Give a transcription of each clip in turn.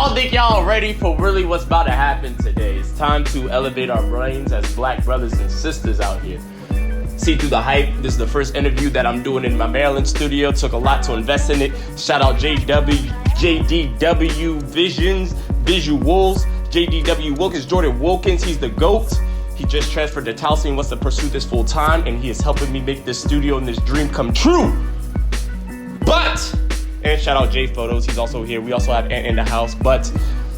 don't think y'all ready for really what's about to happen today. It's time to elevate our brains as black brothers and sisters out here. See through the hype. This is the first interview that I'm doing in my Maryland studio. Took a lot to invest in it. Shout out JDW Visions, Visuals, JDW Wilkins, Jordan Wilkins. He's the GOAT. He just transferred to Towson, wants to pursue this full time, and he is helping me make this studio and this dream come true. And shout out J Photos, he's also here. We also have Ant in the house, but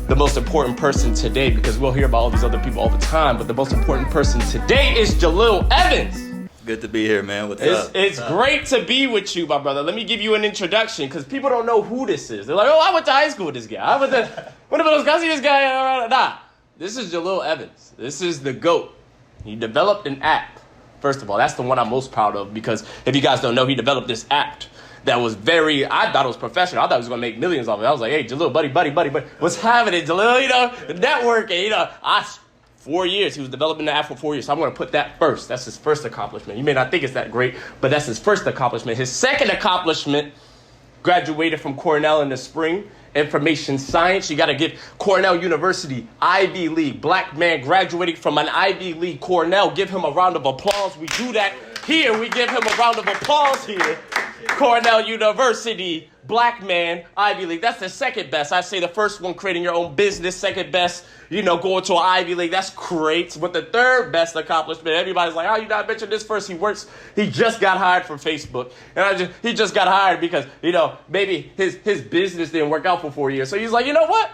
the most important person today, because we'll hear about all these other people all the time, but the most important person today is Jalil Evans. Good to be here, man. What's up? It's great to be with you, my brother. Let me give you an introduction, because people don't know who this is. They're like, oh, I went to high school with this guy. What about those guys? See this guy? Nah. This is Jalil Evans. This is the GOAT. He developed an app. First of all, that's the one I'm most proud of, because if you guys don't know, he developed this app that was I thought it was professional. I thought he was going to make millions off of it. I was like, hey, Jalil, buddy, what's happening, Jalil? Networking, 4 years. He was developing the app for 4 years. So I'm going to put that first. That's his first accomplishment. You may not think it's that great, but that's his first accomplishment. His second accomplishment, graduated from Cornell in the spring, information science. You got to give Cornell University, Ivy League, black man graduating from an Ivy League, Cornell. Give him a round of applause. We do that here. We give him a round of applause here. Cornell University, black man, Ivy League. That's the second best. I say the first one, creating your own business. Second best, going to an Ivy League. That's great. But the third best accomplishment, everybody's like, oh, you not mention this first. He just got hired from Facebook. And he just got hired because, maybe his business didn't work out for 4 years. So he's like, you know what?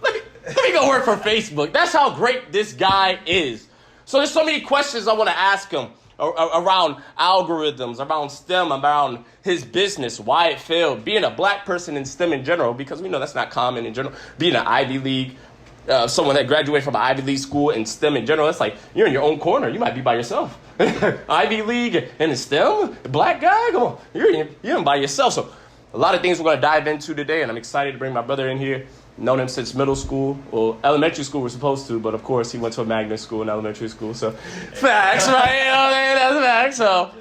Let me go work for Facebook. That's how great this guy is. So there's so many questions I want to ask him around algorithms, around STEM, around his business, why it failed, being a black person in STEM in general, because we know that's not common in general, being an Ivy League, someone that graduated from an Ivy League school in STEM in general, it's like you're in your own corner. You might be by yourself. Ivy League and STEM, black guy, come on, you're by yourself. So a lot of things we're going to dive into today, and I'm excited to bring my brother in here. Known him since middle school. Well, elementary school we're supposed to, but of course he went to a magnet school in elementary school. So facts, right? That's facts. So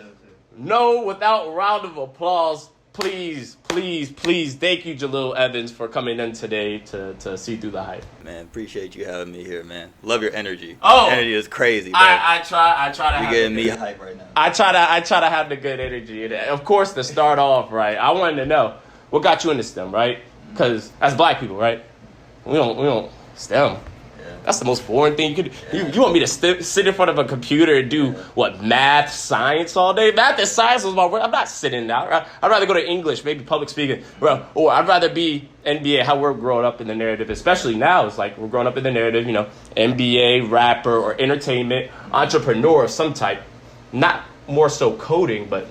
no, without a round of applause, please, thank you, Jalil Evans, for coming in today to see through the hype. Man, appreciate you having me here, man. Love your energy. Oh, energy is crazy. Bro. I try to have. You're getting me hype right now. I try to have the good energy. And of course, to start off, right, I wanted to know what got you into STEM, right? Because as black people, right, we don't STEM. Yeah. That's the most boring thing you could. Yeah. You want me to sit in front of a computer and do what, math, science all day? Math and science was my work. I'm not sitting down. I'd rather go to English, maybe public speaking, bro. Or I'd rather be NBA. How we're growing up in the narrative, especially now, it's like we're growing up in the narrative. NBA, rapper, or entertainment, entrepreneur of some type. Not more so coding, but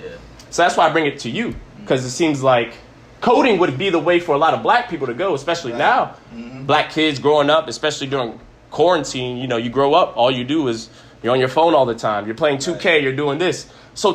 so that's why I bring it to you, because it seems like coding would be the way for a lot of black people to go, especially now. Mm-hmm. Black kids growing up, especially during quarantine, you grow up, all you do is you're on your phone all the time. You're playing 2K, you're doing this. So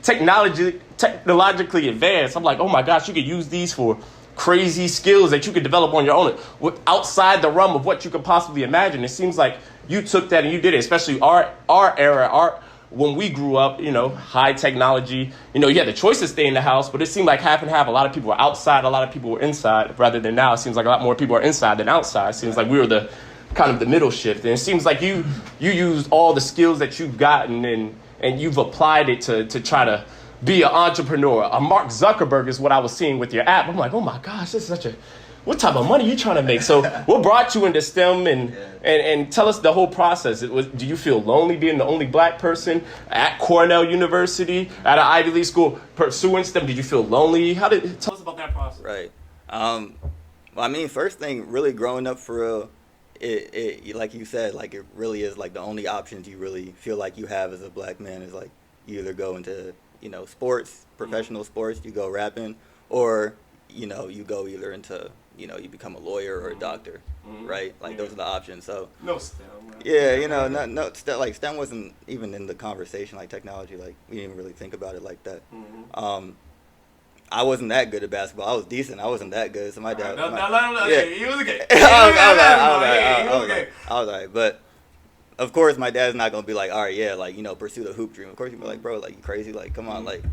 technologically advanced. I'm like, oh my gosh, you could use these for crazy skills that you could develop on your own outside the realm of what you could possibly imagine. It seems like you took that and you did it, especially our era, when we grew up, high technology, you had the choice to stay in the house, but it seemed like half and half. A lot of people were outside, a lot of people were inside, rather than now. It seems like a lot more people are inside than outside. It seems like we were the kind of the middle shift. And it seems like you used all the skills that you've gotten and you've applied it to try to be an entrepreneur. A Mark Zuckerberg is what I was seeing with your app. I'm like, oh my gosh, this is what type of money are you trying to make? So what brought you into STEM and tell us the whole process? Do you feel lonely being the only black person at Cornell University, at an Ivy League school pursuing STEM? Did you feel lonely? Tell us about that process. Right. First thing, really growing up for real, it like you said, like it really is like the only options you really feel like you have as a black man is like you either go into, sports, professional sports, you go rapping, or, you go either into, you become a lawyer or a doctor, right? Like those are the options. So no STEM. Right? Yeah, no STEM, like STEM wasn't even in the conversation. Like technology, like we didn't really think about it like that. Mm-hmm. I wasn't that good at basketball. I was decent. I wasn't that good. So my dad. No. He was okay. I was all right, but of course my dad's not gonna be like, all right, yeah, like pursue the hoop dream. Of course he'd be like, bro, like you crazy, like come on, like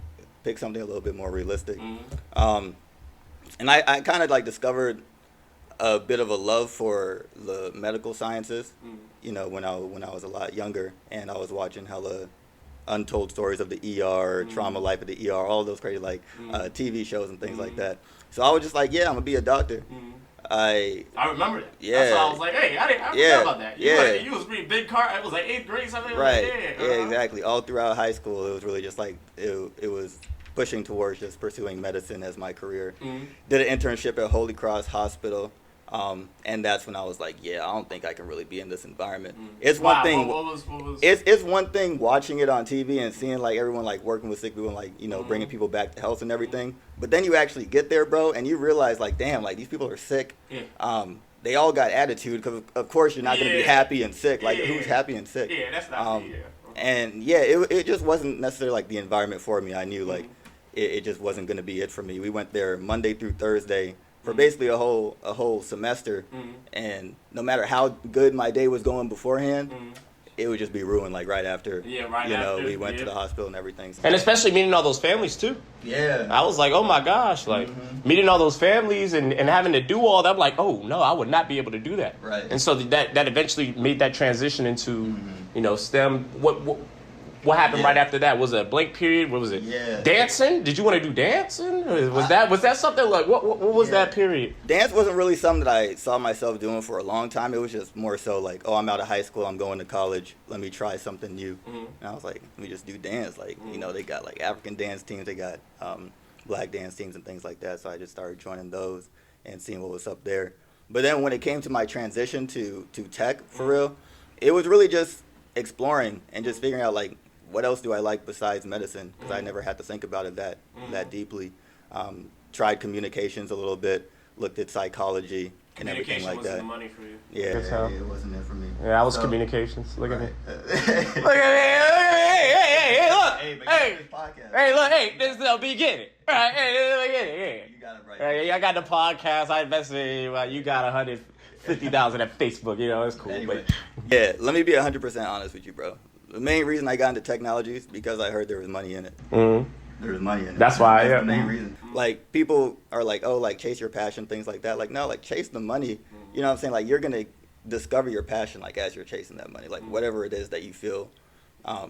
pick something a little bit more realistic. And I kind of like discovered a bit of a love for the medical sciences, you know, when I was a lot younger, and I was watching hella untold stories of the ER, trauma life of the ER, all those crazy like TV shows and things like that. So I was just like, yeah, I'm gonna be a doctor. I remember that. Yeah. That's why I was like, hey, I forgot about that. You was reading big car. It was like 8th grade, something. Right. Like, Yeah, exactly. All throughout high school, it was really just like it was pushing towards just pursuing medicine as my career. Did an internship at Holy Cross Hospital. And that's when I was like, yeah, I don't think I can really be in this environment. It's one thing. What was... It's one thing watching it on TV and seeing like everyone like working with sick people and like, you know, bringing people back to health and everything. But then you actually get there, bro, and you realize like, damn, like these people are sick. They all got attitude because of course you're not gonna be happy and sick. Like who's happy and sick? Yeah, that's not me. And yeah, it just wasn't necessarily like the environment for me. I knew like it just wasn't gonna be it for me. We went there Monday through Thursday for basically a whole semester, and no matter how good my day was going beforehand, it would just be ruined like right after. We went to the hospital and everything. And especially meeting all those families too. Yeah. I was like, oh my gosh, like meeting all those families and having to do all that. I'm like, oh no, I would not be able to do that. Right. And so that eventually made that transition into, you know, STEM. What happened right after that? Was it a blank period? What was it? Yeah. Dancing? Did you want to do dancing? Was that something like what was that period? Dance wasn't really something that I saw myself doing for a long time. It was just more so like, oh, I'm out of high school, I'm going to college, let me try something new. And I was like, let me just do dance. Like, you know, they got like African dance teams, they got black dance teams and things like that. So I just started joining those and seeing what was up there. But then when it came to my transition to tech, for real, it was really just exploring and just figuring out like, what else do I like besides medicine? Because I never had to think about it that deeply. Tried communications a little bit, looked at psychology and everything like that. Communication wasn't the money for you. Yeah, it wasn't it for me. Yeah, I was communications. Look at me. Look Look at me. Hey, look. Hey, look. Hey, this is the beginning. All right, hey, look at it. You got it right. Hey, I got the podcast. I invested in it. You got 150,000 at Facebook. You know, it's cool. Anyway, yeah, let me be 100% honest with you, bro. The main reason I got into technology is because I heard there was money in it. There was money in it. That's why. That's the main reason. Like, people are like, oh, like, chase your passion, things like that. Like, no, like, chase the money. You know what I'm saying? Like, you're going to discover your passion, like, as you're chasing that money. Like, whatever it is that you feel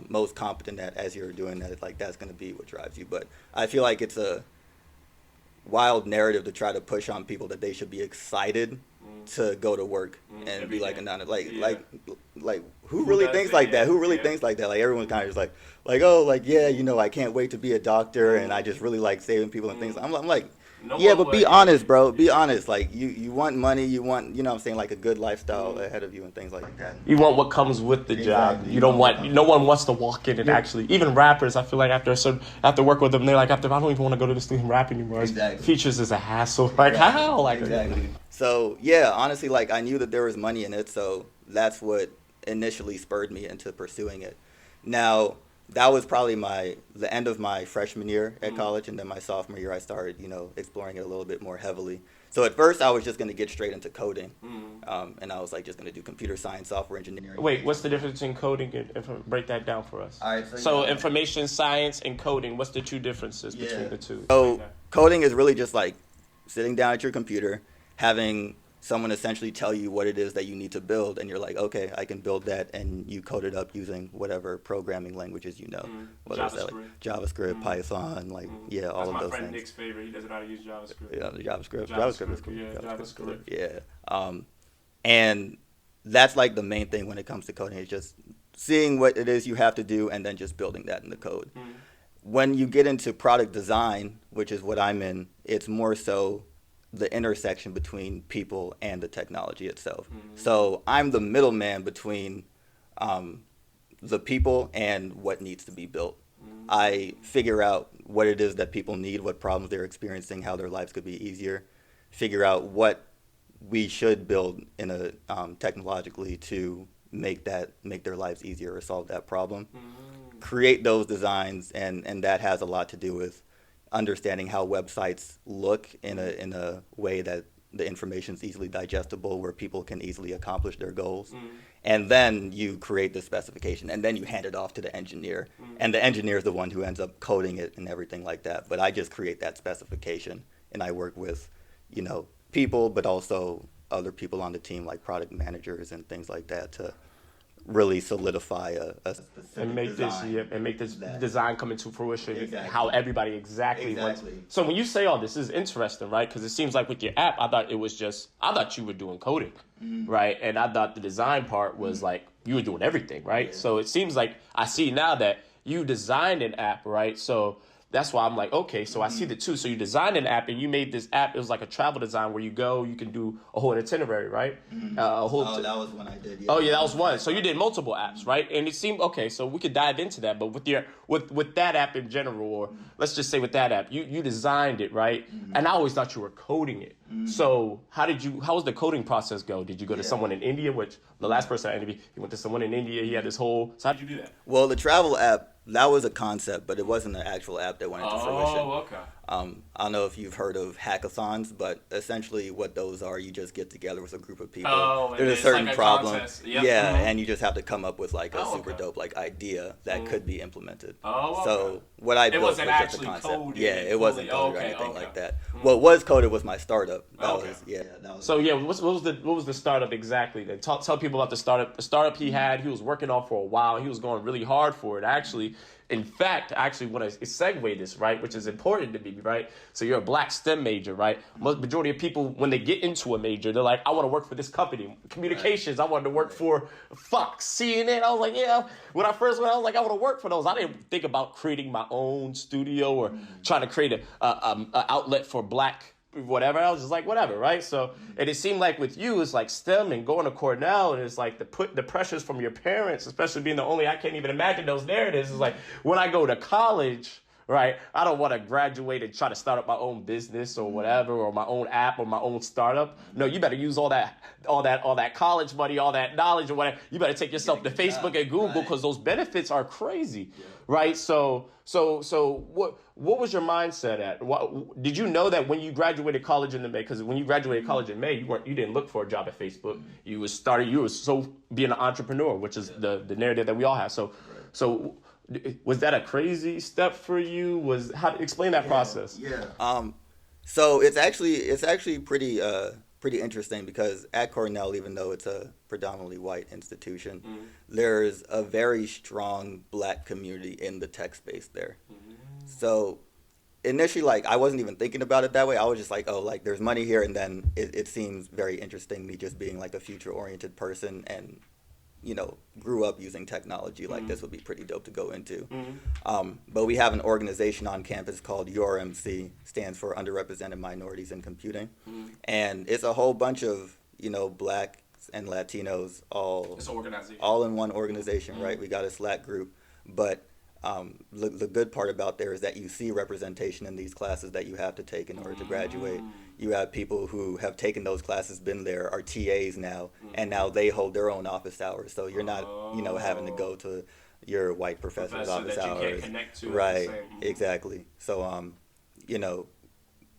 most competent at as you're doing that, like, that's going to be what drives you. But I feel like it's a wild narrative to try to push on people that they should be excited to go to work and be like a like who really thinks like that? Who really thinks like that? Like everyone's kind of just like oh, like yeah, you know, I can't wait to be a doctor and I just really like saving people and things. I'm like yeah, but be honest, bro. Be honest. Like you want money, you want, you know what I'm saying, like a good lifestyle ahead of you and things like that. You want what comes with the job. You don't want, no one wants to walk in and actually, even rappers, I feel like after work with them, they're like, I don't even want to go to this thing and rap anymore. Exactly. Features is a hassle. Like how? Like exactly. So yeah, honestly, like I knew that there was money in it, so that's what initially spurred me into pursuing it. Now, that was probably the end of my freshman year at college, and then my sophomore year I started, you know, exploring it a little bit more heavily. So at first I was just going to get straight into coding, and I was like just going to do computer science, software engineering. Wait, what's the difference in coding? Break that down for us. All right, so information science and coding, what's the two differences between the two? So coding is really just like sitting down at your computer, having someone essentially tell you what it is that you need to build, and you're like, okay, I can build that, and you code it up using whatever programming languages you know. Whether it's like JavaScript, Python, like, all of those things. That's my friend Nick's favorite. He doesn't know how to use JavaScript. Yeah, the JavaScript is cool. Yeah, JavaScript. Yeah. And that's like the main thing when it comes to coding, is just seeing what it is you have to do and then just building that in the code. When you get into product design, which is what I'm in, it's more so the intersection between people and the technology itself. So I'm the middleman between the people and what needs to be built. I figure out what it is that people need, what problems they're experiencing, how their lives could be easier, figure out what we should build in a technologically to make their lives easier or solve that problem. Create those designs, and that has a lot to do with understanding how websites look in a way that the information is easily digestible, where people can easily accomplish their goals. And then you create the specification, and then you hand it off to the engineer. And the engineer is the one who ends up coding it and everything like that. But I just create that specification, and I work with, you know, people, but also other people on the team, like product managers and things like that, to really solidify a specific and make design. this design come into fruition. Exactly. How everybody exactly wants. So when you say all this is interesting, right? Because it seems like with your app, I thought you were doing coding, right? And I thought the design part was like you were doing everything, right? Yeah. So it seems like I see now that you designed an app, right? So that's why I'm like, okay, so I see the two. So you designed an app and you made this app. It was like a travel design where you go, you can do a whole itinerary, right? That was one I did. Oh yeah, that was one. So you did multiple apps, right? And it seemed okay. So we could dive into that, but with that app in general, or let's just say with that app, you designed it, right? And I always thought you were coding it. So how was the coding process go? Did you go to someone in India? Which the last person I interviewed, he went to someone in India. He had this whole. So how did you do that? Well, the travel app, that was a concept, but it wasn't an actual app that went into fruition. Oh, okay. I don't know if you've heard of hackathons, but essentially what those are, you just get together with a group of people. Oh, there's a certain like a problem. contest. Yep. Yeah, and you just have to come up with like a super okay. dope like idea that could be implemented. Oh, okay. So what I built was wasn't just a actually concept. coded Yeah, it wasn't fully. coded or Okay, anything okay. like that. What was coded was my startup. That Okay. was So yeah, what was the startup exactly? Then tell people about the startup. The startup he had, he was working on for a while. He was going really hard for it. Actually, in fact, I actually want to segue this, right, which is important to me, right? So you're a black STEM major, right? Majority of people, when they get into a major, they're like, I want to work for this company. Communications, I wanted to work for Fox, CNN. I was like, yeah. When I first went, I was like, I want to work for those. I didn't think about creating my own studio or trying to create a outlet for black whatever. I was just like, whatever, right? So, and it seemed like with you, it's like STEM and going to Cornell, and it's like the pressures from your parents, especially being the only, I can't even imagine those narratives. It's like, when I go to college, right, I don't want to graduate and try to start up my own business or whatever, or my own app or my own startup. No, you better use all that college money, all that knowledge or whatever. You better take yourself to Facebook and Google, because those benefits are crazy, right? So what was your mindset at? Did you know that when you graduated college in May? Because when you graduated college in May, you didn't look for a job at Facebook. You was being an entrepreneur, which is the narrative that we all have. So was that a crazy step for you? Explain that process? Yeah. So it's actually pretty interesting, because at Cornell, even though it's a predominantly white institution, there's a very strong black community in the tech space there. So initially, like, I wasn't even thinking about it that way. I was just like, oh, like, there's money here, and then it seems very interesting, me just being like a future-oriented person and, grew up using technology, like this would be pretty dope to go into. But we have an organization on campus called URMC, stands for Underrepresented Minorities in Computing. And it's a whole bunch of, blacks and Latinos all in one organization, right? We got a Slack group. But the good part about there is that you see representation in these classes that you have to take in order to graduate. You have people who have taken those classes, been there, are TAs now, and now they hold their own office hours. So you're not, having to go to your white professor's office that hours. You can't connect to. Right, exactly. So,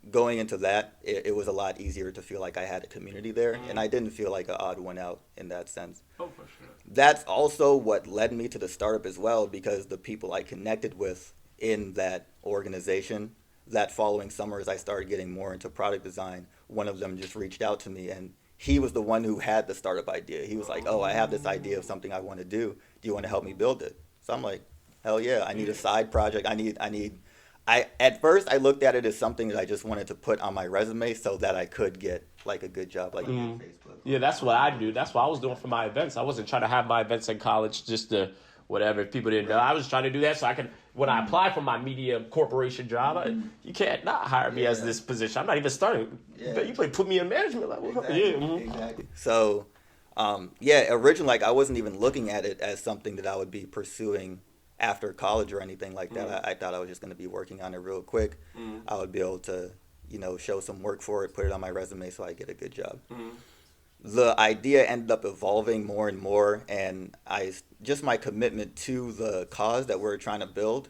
going into that, it was a lot easier to feel like I had a community there, and I didn't feel like an odd one out in that sense. Oh, for sure. That's also what led me to the startup as well, because the people I connected with in that organization, that following summer, as I started getting more into product design, one of them just reached out to me, and he was the one who had the startup idea. He was like, oh, I have this idea of something I want to do. Do you want to help me build it? So I'm like, hell yeah, I need a side project. At first I looked at it as something that I just wanted to put on my resume so that I could get like a good job like Facebook. Yeah, that's what I do. That's what I was doing for my events. I wasn't trying to have my events in college just to whatever. If people didn't know, I was trying to do that so I could, when I apply for my media corporation job, you can't not hire me as this position. I'm not even starting. You put me in management level. Exactly. So, originally, I wasn't even looking at it as something that I would be pursuing after college or anything like that. I thought I was just going to be working on it real quick. I would be able to, show some work for it, put it on my resume so I get a good job. The idea ended up evolving more and more, and my commitment to the cause that we're trying to build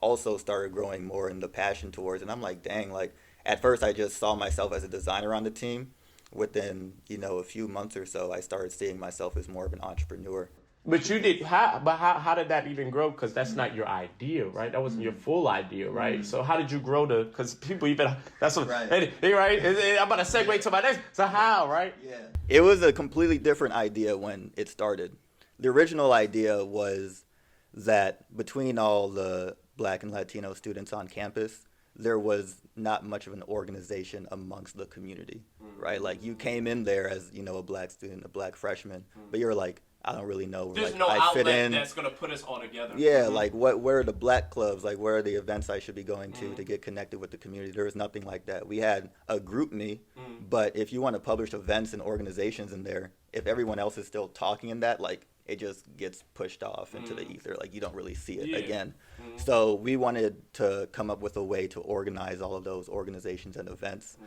also started growing more, in the passion towards it. And I'm like, dang, like, at first I just saw myself as a designer on the team. Within, a few months or so, I started seeing myself as more of an entrepreneur. But you did how did that even grow? Because that's not your idea, right? That wasn't your full idea, right? So how did you grow to? Because people even that's what right. I'm about to segue to my next. So how, right? Yeah, it was a completely different idea when it started. The original idea was that between all the Black and Latino students on campus, there was not much of an organization amongst the community, right? Like you came in there as, you know, a Black student, a Black freshman, but you're like, I don't really know where there's no I outlet fit in. That's gonna put us all together. Yeah, like where are the Black clubs? Like where are the events I should be going to get connected with the community? There was nothing like that. We had a group me, but if you want to publish events and organizations in there, if everyone else is still talking in that, like it just gets pushed off into the ether. Like you don't really see it again. So we wanted to come up with a way to organize all of those organizations and events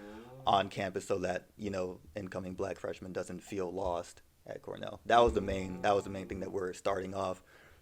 on campus so that, you know, incoming Black freshmen doesn't feel lost at Cornell. That was the main thing that we're starting off.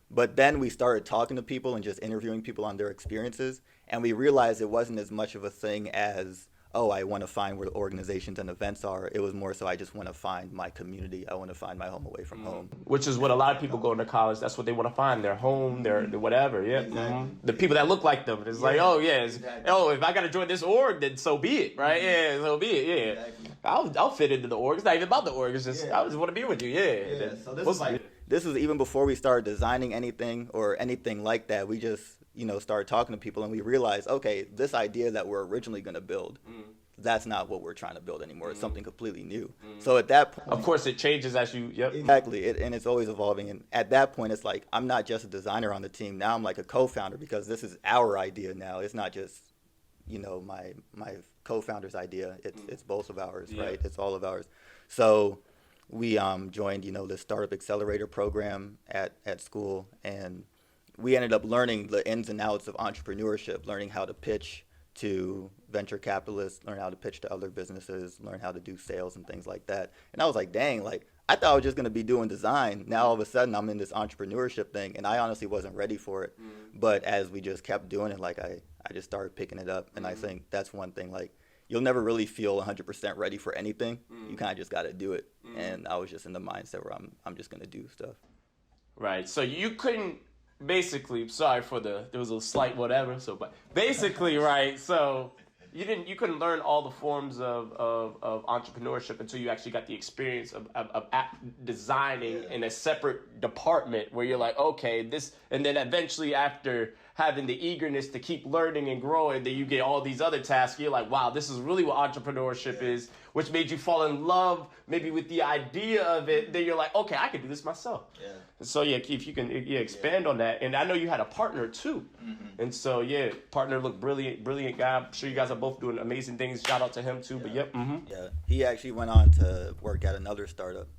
But then we started talking to people and just interviewing people on their experiences, and we realized it wasn't as much of a thing as, oh, I want to find where the organizations and events are. It was more so I just want to find my community. I want to find my home away from home. Which is what a lot of people go into college. That's what they want to find, their home, their whatever. Yeah, exactly. The people that look like them. It's like, oh yeah, oh if I got to join this org, then so be it, right? Yeah, so be it. Yeah, exactly. I'll fit into the org. It's not even about the org. It's just I just want to be with you. Yeah. So this was even before we started designing anything or anything like that. We just, you know, started talking to people and we realized, okay, this idea that we're originally going to build, that's not what we're trying to build anymore. It's something completely new. So at that point, of course, it changes as you. Yep. Exactly, and it's always evolving. And at that point, it's like I'm not just a designer on the team. Now I'm like a co-founder because this is our idea now. It's not just, you know, my co-founder's idea. It's both of ours, right? It's all of ours. So we joined, you know, the Startup Accelerator program at school, and we ended up learning the ins and outs of entrepreneurship, learning how to pitch to venture capitalists, learn how to pitch to other businesses, learn how to do sales and things like that. And I was like, dang, like I thought I was just going to be doing design. Now all of a sudden I'm in this entrepreneurship thing, and I honestly wasn't ready for it. But as we just kept doing it, like I just started picking it up. And I think that's one thing, like you'll never really feel 100% ready for anything. You kind of just got to do it. And I was just in the mindset where I'm just going to do stuff. Right. So you couldn't basically, sorry for there was a slight whatever. So, but basically, right. So you couldn't learn all the forms of entrepreneurship until you actually got the experience of designing in a separate department where you're like, okay, this, and then eventually after having the eagerness to keep learning and growing, then you get all these other tasks. You're like, wow, this is really what entrepreneurship is, which made you fall in love maybe with the idea of it. Then you're like, okay, I can do this myself. Yeah. So yeah, Keith, you can expand on that. And I know you had a partner too. And so yeah, partner looked brilliant guy. I'm sure you guys are both doing amazing things. Shout out to him too. But yep. Yeah, he actually went on to work at another startup.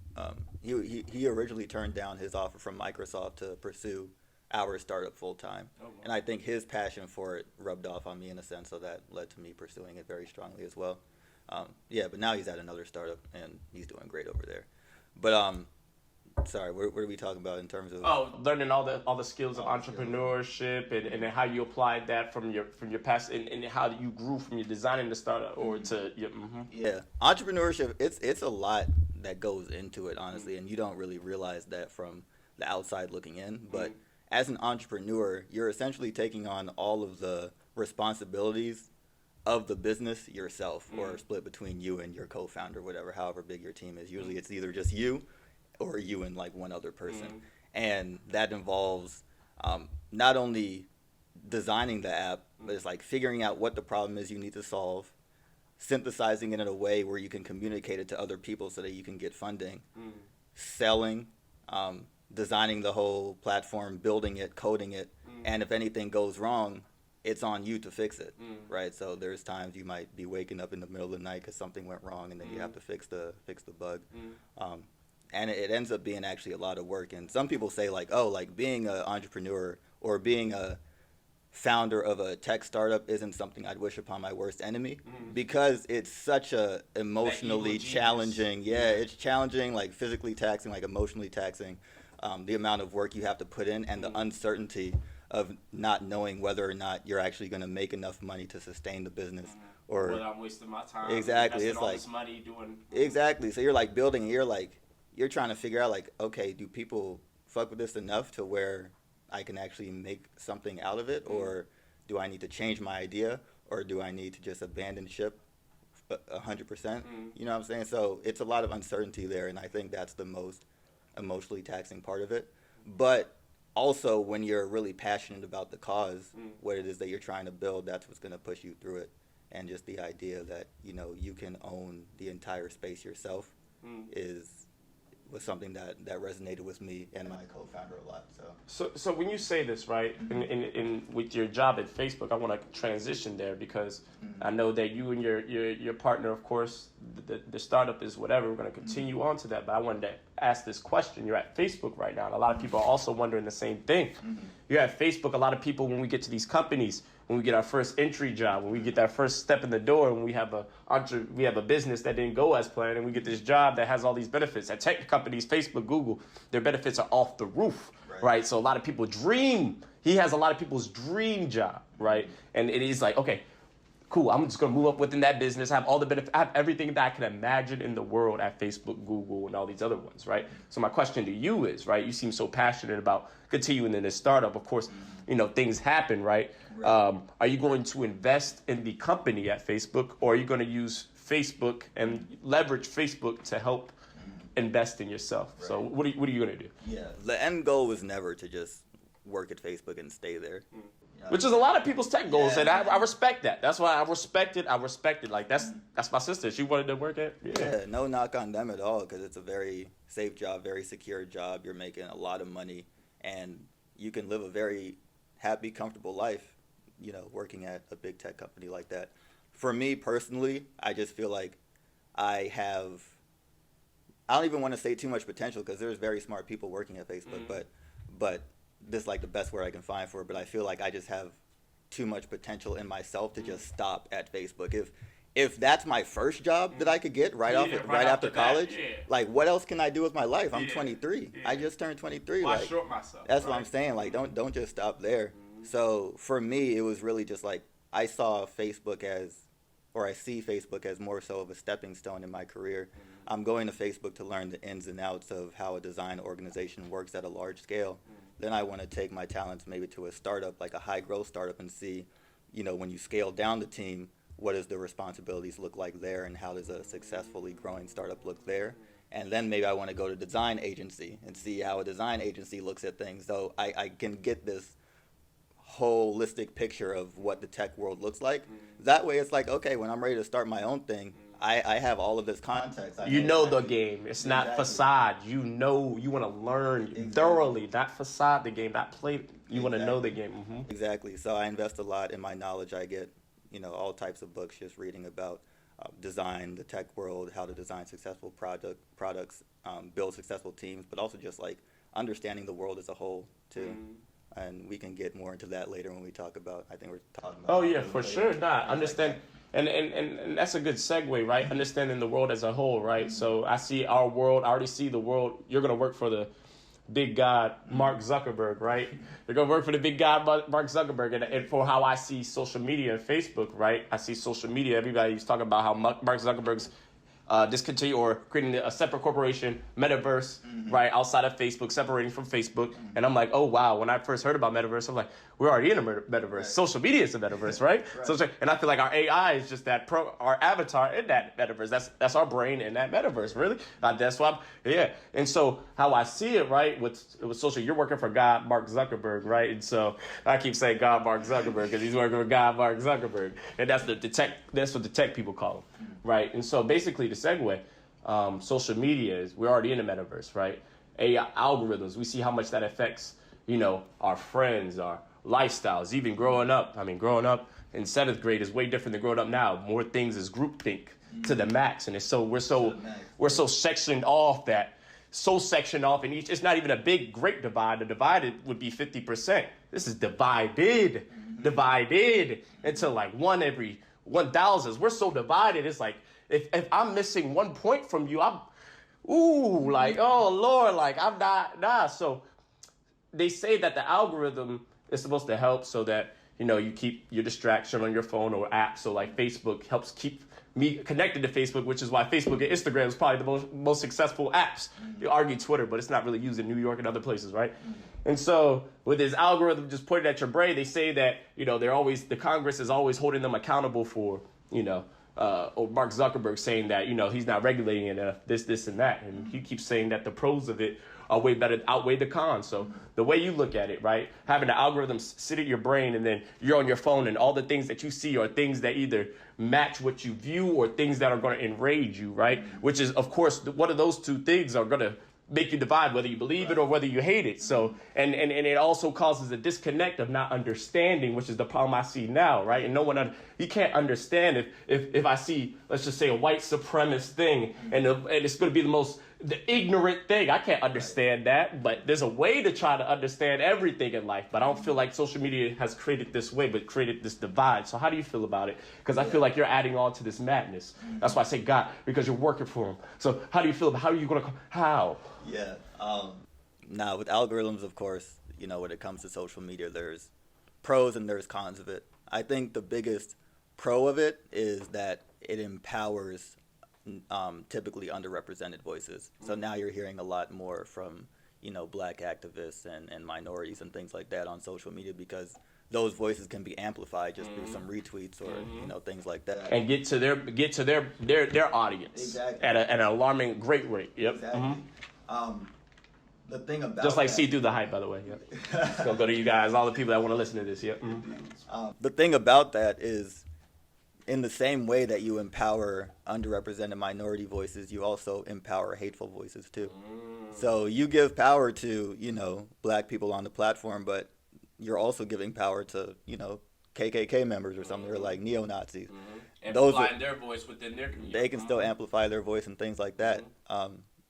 He originally turned down his offer from Microsoft to pursue our startup full time. Oh, wow. And I think his passion for it rubbed off on me in a sense, so that led to me pursuing it very strongly as well. But now he's at another startup and he's doing great over there. But sorry, what are we talking about in terms of learning all the skills of entrepreneurship and how you applied that from your past and how you grew from your designing the startup or to yeah, entrepreneurship, it's a lot that goes into it, honestly, and you don't really realize that from the outside looking in, but as an entrepreneur, you're essentially taking on all of the responsibilities of the business yourself, or split between you and your co-founder, whatever, however big your team is. Usually it's either just you or you and like one other person. And that involves not only designing the app, but it's like figuring out what the problem is you need to solve, synthesizing it in a way where you can communicate it to other people so that you can get funding, selling, designing the whole platform, building it, coding it, and if anything goes wrong, it's on you to fix it, right? So there's times you might be waking up in the middle of the night because something went wrong, and then you have to fix the bug. And it ends up being actually a lot of work. And some people say like, oh, like being an entrepreneur or being a founder of a tech startup isn't something I'd wish upon my worst enemy, because it's such a emotionally challenging. Yeah, it's challenging, like physically taxing, like emotionally taxing. The amount of work you have to put in and the uncertainty of not knowing whether or not you're actually going to make enough money to sustain the business, or whether I'm wasting my time. Exactly, it's all like this money doing. Exactly. So you're like building, and you're trying to figure out like, okay, do people fuck with this enough to where I can actually make something out of it, or do I need to change my idea, or do I need to just abandon ship 100%? You know what I'm saying? So it's a lot of uncertainty there, and I think that's the most emotionally taxing part of it. But also, when you're really passionate about the cause, what it is that you're trying to build, that's what's going to push you through it. And just the idea that, you know, you can own the entire space yourself was something that resonated with me and my co-founder a lot. So when you say this, right, in with your job at Facebook, I want to transition there because I know that you and your partner, of course, the startup is whatever. We're going to continue on to that, but I wanted to ask this question. You're at Facebook right now, and a lot of people are also wondering the same thing. You're at Facebook. A lot of people, when we get to these companies, when we get our first entry job, when we get that first step in the door, when we have a business that didn't go as planned, and we get this job that has all these benefits. At tech companies, Facebook, Google, their benefits are off the roof, right? So a lot of people dream. He has a lot of people's dream job, right? And it is like, okay, cool, I'm just going to move up within that business, have all the benefits, have everything that I can imagine in the world at Facebook, Google, and all these other ones, right? So my question to you is, right, you seem so passionate about continuing in this startup. Of course, you know, things happen, right? Are you going to invest in the company at Facebook, or are you going to use Facebook and leverage Facebook to help invest in yourself? So what are you going to do? Yeah, the end goal was never to just work at Facebook and stay there. Which is a lot of people's tech goals, and I respect that. That's why I respect it. Like, that's my sister. She wanted to work at. Yeah, no knock on them at all, because it's a very safe job, very secure job. You're making a lot of money, and you can live a very happy, comfortable life, you know, working at a big tech company like that. For me personally, I just feel like I don't even want to say too much potential, because there's very smart people working at Facebook, but this is like the best word I can find for it, but I feel like I just have too much potential in myself to just stop at Facebook. If that's my first job that I could get right after college, like, what else can I do with my life? I'm 23. I just turned 23. Why like, short myself? That's what I'm saying. Like, don't just stop there. So for me, it was really just like, I see Facebook as more so of a stepping stone in my career. I'm going to Facebook to learn the ins and outs of how a design organization works at a large scale. Then I want to take my talents maybe to a startup, like a high growth startup, and see, you know, when you scale down the team, what does the responsibilities look like there, and how does a successfully growing startup look there? And then maybe I want to go to design agency and see how a design agency looks at things, so I can get this holistic picture of what the tech world looks like. That way it's like, okay, when I'm ready to start my own thing, I have all of this context. You know the game. It's not facade. You know, you want to learn thoroughly, not facade the game, not play. You want to know the game. Exactly. So I invest a lot in my knowledge. I get, you know, all types of books just reading about design, the tech world, how to design successful products, build successful teams, but also just like understanding the world as a whole too. And we can get more into that later when we talk about, I think we're talking about. Oh yeah, for sure. Understand. And that's a good segue, right? Understanding the world as a whole, right? So I see our world. I already see the world. You're going to work for the big god, Mark Zuckerberg, right? You're going to work for the big god, Mark Zuckerberg. And for how I see social media and Facebook, right? I see social media. Everybody's talking about how Mark Zuckerberg's discontinue or creating a separate corporation, Metaverse, right, outside of Facebook, separating from Facebook. And I'm like, oh, wow. When I first heard about Metaverse, I'm like, we're already in a Metaverse. Right. Social media is a Metaverse, right? So, and I feel like our AI is just our avatar in that Metaverse. That's our brain in that Metaverse, really. That's why, And so how I see it, right, with social, you're working for God, Mark Zuckerberg, right? And so I keep saying God, Mark Zuckerberg, because he's working for God, Mark Zuckerberg. And that's what the tech people call him, right? And so basically, the segue, social media is, we're already in the Metaverse, right? AI algorithms, we see how much that affects, you know, our friends, our lifestyles, even growing up. I mean, growing up in 7th grade is way different than growing up now. More things is groupthink to the max. And we're so sectioned off and it's not even a big great divide. The divided would be 50%. This is divided into like 1 every 1,000. We're so divided. It's like, if I'm missing 1 point from you, oh Lord, like I'm not. So they say that the algorithm is supposed to help so that, you know, you keep your distraction on your phone or app. So like Facebook helps keep me connected to Facebook, which is why Facebook and Instagram is probably the most successful apps. You argue Twitter, but it's not really used in New York and other places, right? And so with this algorithm just pointed at your brain, they say that, the Congress is always holding them accountable for, or Mark Zuckerberg saying that, he's not regulating enough, this, and that. And he keeps saying that the pros of it are way better, outweigh the cons. So the way you look at it, right, having the algorithm sit at your brain and then you're on your phone and all the things that you see are things that either match what you view or things that are going to enrage you, right? Which is, of course, one of those two things are going to make you divide whether you believe it or whether you hate it. So, and it also causes a disconnect of not understanding, which is the problem I see now, right? And you can't understand if I see, let's just say, a white supremacist thing, and it's going to be the ignorant thing. I can't understand that, but there's a way to try to understand everything in life. But I don't feel like social media has created this way, but created this divide. So how do you feel about it? Because I feel like you're adding on to this madness. That's why I say God, because you're working for him. So how do you feel about how are you going to, how? Yeah. Now with algorithms, of course, when it comes to social media, there's pros and there's cons of it. I think the biggest pro of it is that it empowers typically underrepresented voices. So now you're hearing a lot more from, black activists and minorities and things like that on social media because those voices can be amplified just through some retweets or, things like that. And get to their audience exactly. at an alarming great rate. Yep. Exactly. The thing about just like see through the hype, by the way. Yep. It's gonna go to you guys, all the people that want to listen to this. Yep. The thing about that is, in the same way that you empower underrepresented minority voices, you also empower hateful voices too. So you give power to, black people on the platform, but you're also giving power to, KKK members or something. They're like neo-Nazis. Amplifying their voice within their community. They can still amplify their voice and things like that.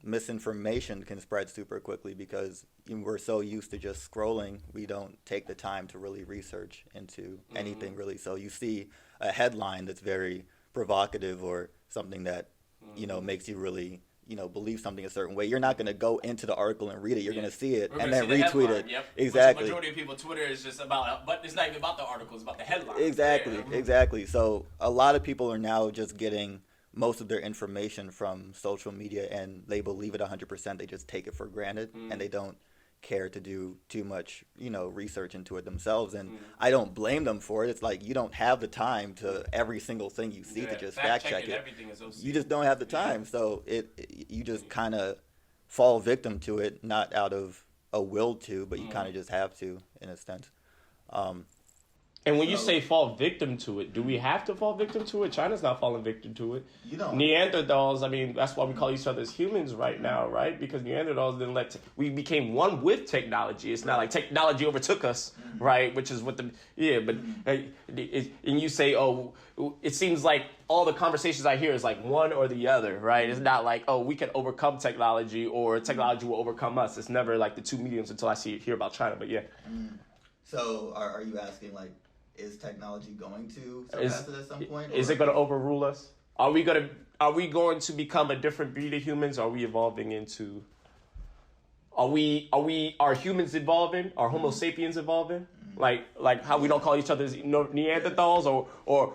Misinformation can spread super quickly because we're so used to just scrolling, we don't take the time to really research into anything really. So you see a headline that's very provocative or something that makes you really believe something a certain way. You're not going to go into the article and read it. You're going to see it and then retweet it. Yep. Exactly. Which the majority of people Twitter is just about, but it's not even about the article. It's about the headline. Exactly. So a lot of people are now just getting most of their information from social media and they believe it 100%. They just take it for granted and they don't care to do too much, research into it themselves. And I don't blame them for it. It's like you don't have the time to every single thing you see to just fact check it. Everything is you just don't have the time. So you just kind of fall victim to it, not out of a will to, but you kind of just have to in a sense. And when you say fall victim to it, do we have to fall victim to it? China's not falling victim to it. You don't. Neanderthals, that's why we call each other as humans right now, right? Because Neanderthals didn't we became one with technology. It's not like technology overtook us, right? Which is what and you say, it seems like all the conversations I hear is like one or the other, right? It's not like, we can overcome technology or technology will overcome us. It's never like the two mediums until I hear about China, but yeah. So are you asking is technology going to surpass it at some point? Is it going to overrule us? Are we going to become a different breed of humans? Are we evolving into? Are humans evolving? Are Homo sapiens evolving? Like how we don't call each other Neanderthals or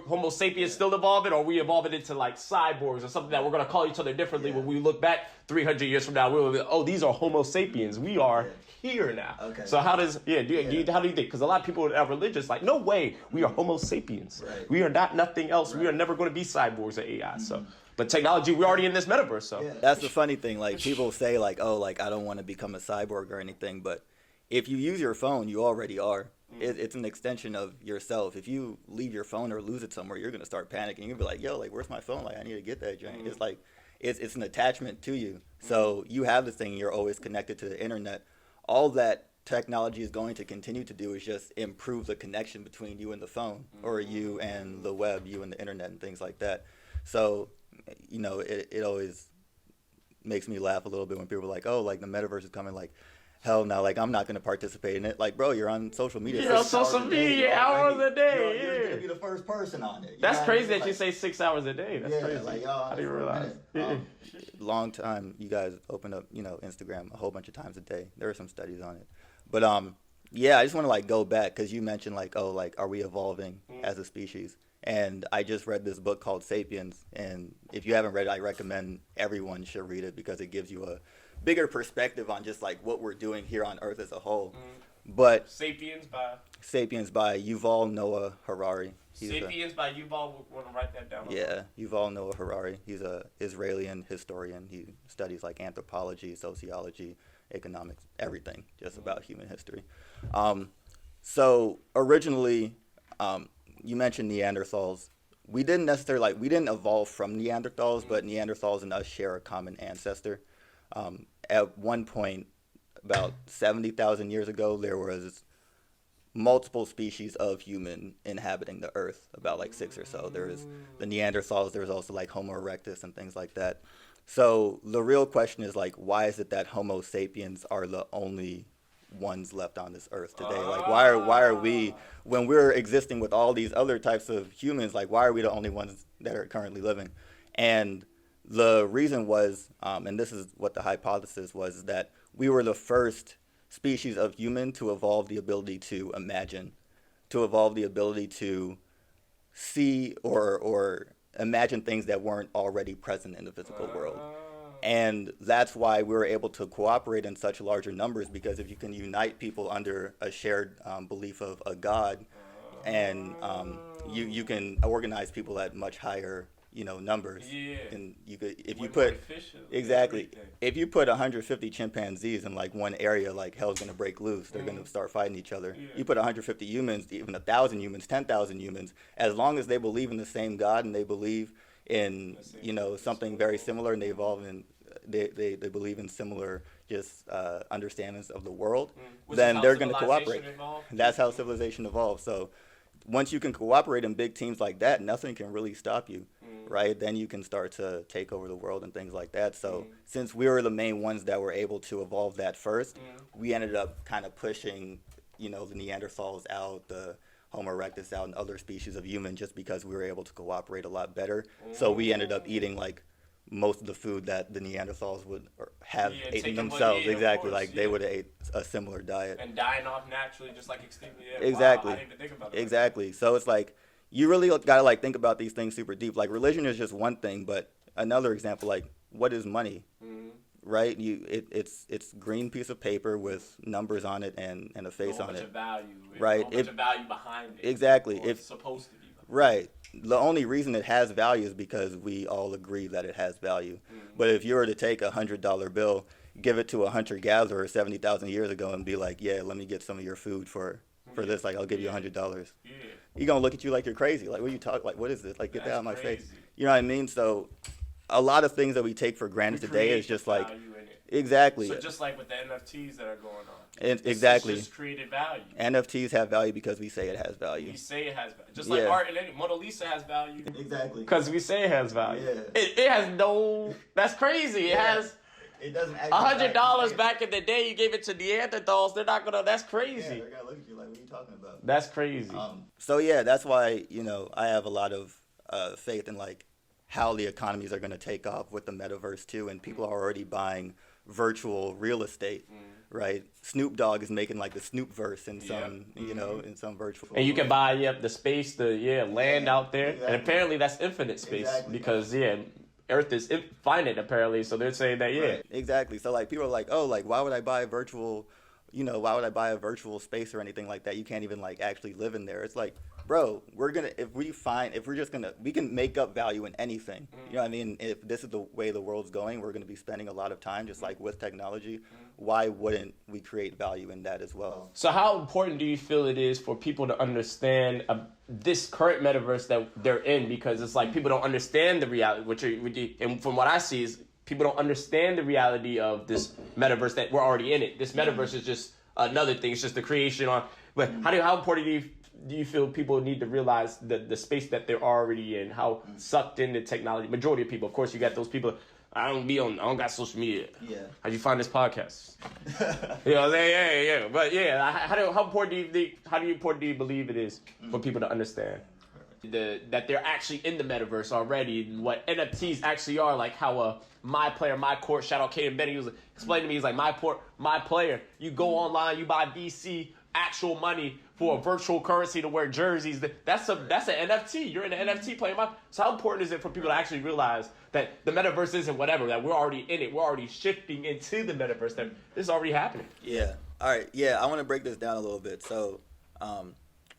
Homo sapiens still evolving, or are we evolving into like cyborgs or something that we're going to call each other differently when we look back 300 years from now? We'll be, these are Homo sapiens. We are here now. Okay. So how do you think? Because a lot of people are religious, like, no way, we are Homo sapiens. Right. We are not nothing else. Right. We are never going to be cyborgs or AI. So. But technology, we're already in this metaverse, so. Yeah. That's the funny thing. Like, people say, I don't want to become a cyborg or anything. But if you use your phone, you already are. It's an extension of yourself. If you leave your phone or lose it somewhere, you're going to start panicking. You'll be like, where's my phone? I need to get that joint. It's like, it's an attachment to you. So you have this thing, you're always connected to the internet. All that technology is going to continue to do is just improve the connection between you and the phone, or you and the web, you and the internet and things like that. So, it always makes me laugh a little bit when people are like, the metaverse is coming. Like, hell no, I'm not going to participate in it. Like, bro, you're on social media. You're on social media hours a day. You're going to be the first person on it. That's crazy that you say 6 hours a day. That's crazy. I didn't realize. Long time, you guys open up, Instagram a whole bunch of times a day. There are some studies on it. But, I just want to, go back because you mentioned, are we evolving as a species? And I just read this book called Sapiens, and if you haven't read it, I recommend everyone should read it because it gives you a bigger perspective on just like what we're doing here on Earth as a whole. But Sapiens by Yuval Noah Harari. By Yuval. Want to write that down? Yeah, Yuval Noah Harari. He's a Israeli historian. He studies like anthropology, sociology, economics, everything, just about human history. So originally, you mentioned Neanderthals. We didn't evolve from Neanderthals, but Neanderthals and us share a common ancestor. At one point, about 70,000 years ago, there was multiple species of human inhabiting the earth, about like 6 or so. There was the Neanderthals, there was also like Homo erectus and things like that. So the real question is like, why is it that Homo sapiens are the only ones left on this earth today? Like, why are we, when we're existing with all these other types of humans, like why are we the only ones that are currently living? And the reason was, and this is what the hypothesis was, is that we were the first species of human to evolve the ability to imagine, to evolve the ability to see or imagine things that weren't already present in the physical world. And that's why we were able to cooperate in such larger numbers, because if you can unite people under a shared belief of a God, and you can organize people at much higher numbers. Yeah. And you could, if you put exactly, if you put 150 chimpanzees in like one area, like hell's gonna break loose. They're gonna start fighting each other. Yeah. You put 150 humans, even 1,000 humans, 10,000 humans, as long as they believe in the same God and they believe in something very similar, and they evolve in they believe in similar just understandings of the world, then they're going to cooperate. That's how civilization evolves. So once you can cooperate in big teams like that, nothing can really stop you, right? Then you can start to take over the world and things like that. So since we were the main ones that were able to evolve that first, we ended up kind of pushing, the Neanderthals out, the Homo erectus out, and other species of human, just because we were able to cooperate a lot better. So we ended up eating like most of the food that the Neanderthals would have eaten themselves. Exactly, they would have ate a similar diet. And dying off naturally, just like extinct. Yeah, exactly. Wow, I didn't even think about it. Exactly. So it's like, you really gotta like think about these things super deep. Like religion is just one thing, but another example, like what is money? Right? It's green piece of paper with numbers on it and a face on it. Of value. Right. A bunch of value behind it. Exactly. It's supposed to be. Right. The only reason it has value is because we all agree that it has value. But if you were to take $100 bill, give it to a hunter-gatherer 70,000 years ago and be like, yeah, let me get some of your food for this, like I'll give you $100. Yeah. He's going to look at you like you're crazy. Like, what are you talking, like, what is this? Like, get that out of my face. You know what I mean? So a lot of things that we take for granted today is just like, exactly. So just like with the NFTs that are going on. Exactly. It's just created value. NFTs have value because we say it has value. We say it has value. Just like art and any Mona Lisa has value. Exactly. Because we say it has value. Yeah. It has no. That's crazy. It has. It doesn't actually. $100 back in the day. You gave it to Neanderthals. They're not gonna. That's crazy. Yeah, they're gonna look at you like, what are you talking about? That's crazy. So yeah, that's why I have a lot of faith in like how the economies are gonna take off with the metaverse too, and people are already buying virtual real estate. Right, Snoop Dogg is making like the Snoopverse in some, in some virtual. And you can buy the space, land out there, exactly. And apparently that's infinite space because Earth is finite apparently. So they're saying that Right. Exactly. So like people are like, oh, like why would I buy a virtual, why would I buy a virtual space or anything like that? You can't even like actually live in there. It's like, bro, we can make up value in anything. You know what I mean? If this is the way the world's going, we're going to be spending a lot of time just like with technology. Why wouldn't we create value in that as well? So how important do you feel it is for people to understand this current metaverse that they're in? Because it's like people don't understand the reality, and from what I see is people don't understand the reality of this metaverse that we're already in it. This metaverse is just another thing. It's just the creation on. But how important do you feel people need to realize the space that they're already in? How sucked into technology? Majority of people, of course, you got those people. I don't got social media. Yeah. How'd you find this podcast? Yeah. But how important do you believe it is for people to understand that they're actually in the metaverse already? What NFTs actually are, like how my player, my court. Shout out Caden Benny, was explaining to me. He's like my player. You go online, you buy VC actual money for a virtual currency to wear jerseys. That's an NFT. You're in an NFT playing. So how important is it for people to actually realize that the metaverse isn't whatever, that we're already in it, we're already shifting into the metaverse, that this is already happening? Yeah. All right. Yeah, I want to break this down a little bit. So,